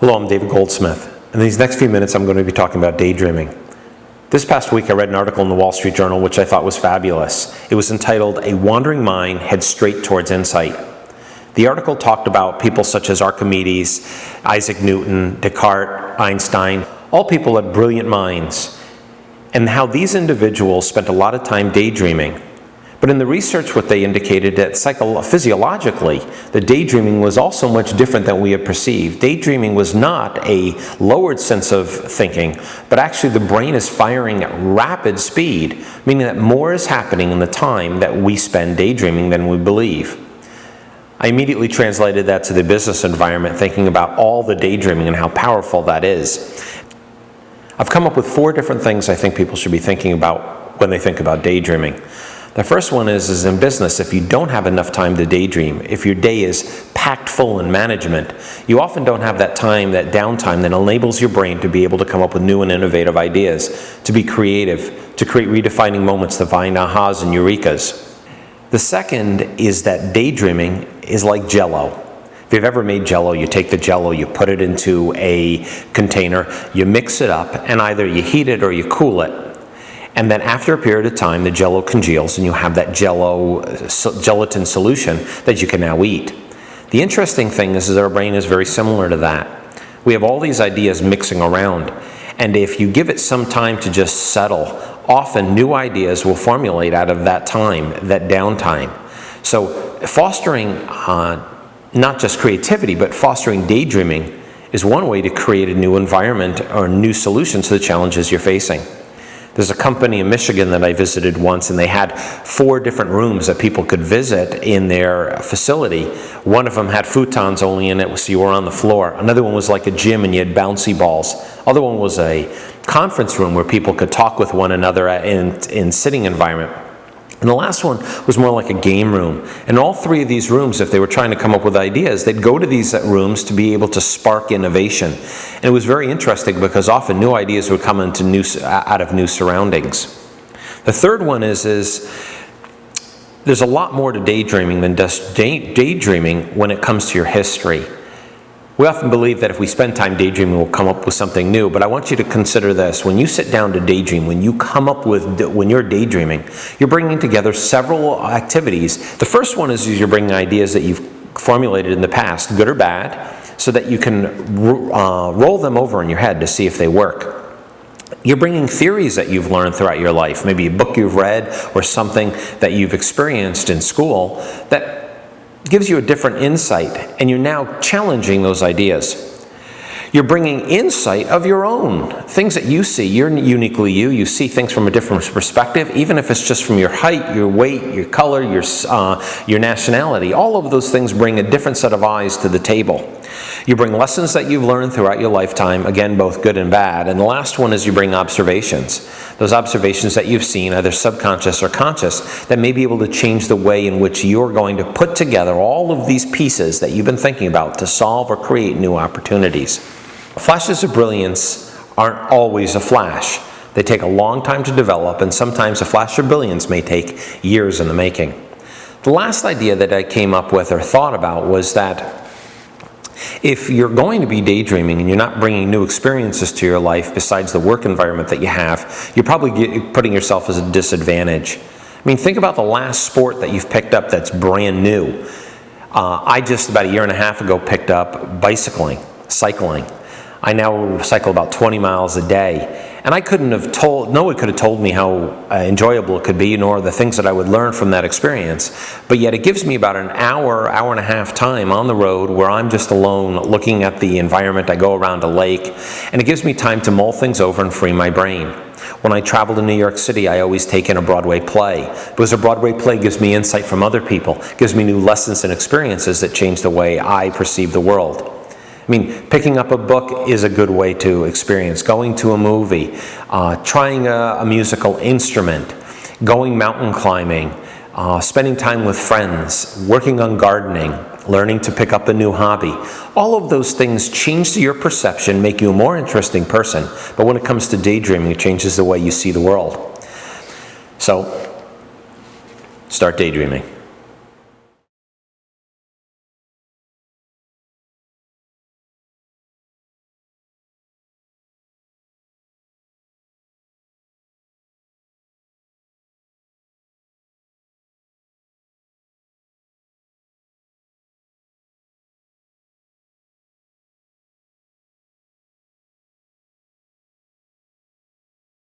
Hello, I'm David Goldsmith. In these next few minutes, I'm going to be talking about daydreaming. This past week, I read an article in the Wall Street Journal which I thought was fabulous. It was entitled, "A Wandering Mind Heads Straight Towards Insight." The article talked about people such as Archimedes, Isaac Newton, Descartes, Einstein, all people had brilliant minds, and how these individuals spent a lot of time daydreaming. But in the research, what they indicated that physiologically, the daydreaming was also much different than we had perceived. Daydreaming was not a lowered sense of thinking, but actually the brain is firing at rapid speed, meaning that more is happening in the time that we spend daydreaming than we believe. I immediately translated that to the business environment, thinking about all the daydreaming and how powerful that is. I've come up with 4 different things I think people should be thinking about when they think about daydreaming. The first one is in business, if you don't have enough time to daydream, if your day is packed full in management, you often don't have that time, that downtime that enables your brain to be able to come up with new and innovative ideas, to be creative, to create redefining moments, to find ahas and eurekas. The second is that daydreaming is like Jell-O. If you've ever made Jell-O, you take the Jell-O, you put it into a container, you mix it up, and either you heat it or you cool it. And then after a period of time, the Jell-O congeals and you have that gelatin solution that you can now eat. The interesting thing is our brain is very similar to that. We have all these ideas mixing around, and if you give it some time to just settle, often new ideas will formulate out of that time, that downtime. So fostering not just creativity, but fostering daydreaming is one way to create a new environment or new solutions to the challenges you're facing. There's a company in Michigan that I visited once, and they had 4 different rooms that people could visit in their facility. One of them had futons only in it, so you were on the floor. Another one was like a gym, and you had bouncy balls. Other one was a conference room where people could talk with one another in sitting environment. And the last one was more like a game room. And all 3 of these rooms, if they were trying to come up with ideas, they'd go to these rooms to be able to spark innovation. And it was very interesting because often new ideas would come out of new surroundings. The third one is there's a lot more to daydreaming than just daydreaming when it comes to your history. We often believe that if we spend time daydreaming, we'll come up with something new, but I want you to consider this. When you sit down to daydream, when you're daydreaming, you're bringing together several activities. The first one is you're bringing ideas that you've formulated in the past, good or bad, so that you can roll them over in your head to see if they work. You're bringing theories that you've learned throughout your life, maybe a book you've read or something that you've experienced in school that gives you a different insight, and you're now challenging those ideas. You're bringing insight of your own, things that you see. You're uniquely you. You see things from a different perspective, even if it's just from your height, your weight, your color, your nationality. All of those things bring a different set of eyes to the table. You bring lessons that you've learned throughout your lifetime, again, both good and bad. And the last one is you bring observations. Those observations that you've seen, either subconscious or conscious, that may be able to change the way in which you're going to put together all of these pieces that you've been thinking about to solve or create new opportunities. Flashes of brilliance aren't always a flash. They take a long time to develop, and sometimes a flash of brilliance may take years in the making. The last idea that I came up with or thought about was that if you're going to be daydreaming and you're not bringing new experiences to your life besides the work environment that you have, you're probably putting yourself at a disadvantage. I mean, think about the last sport that you've picked up that's brand new. I just about a year and a half ago picked up cycling. I now cycle about 20 miles a day. And no one could have told me how enjoyable it could be, nor the things that I would learn from that experience. But yet it gives me about an hour and a half time on the road where I'm just alone looking at the environment. I go around a lake, and it gives me time to mull things over and free my brain. When I travel to New York City, I always take in a Broadway play, because a Broadway play gives me insight from other people, gives me new lessons and experiences that change the way I perceive the world. I mean, picking up a book is a good way to experience. Going to a movie, trying a musical instrument, going mountain climbing, spending time with friends, working on gardening, learning to pick up a new hobby. All of those things change your perception, make you a more interesting person. But when it comes to daydreaming, it changes the way you see the world. So, start daydreaming.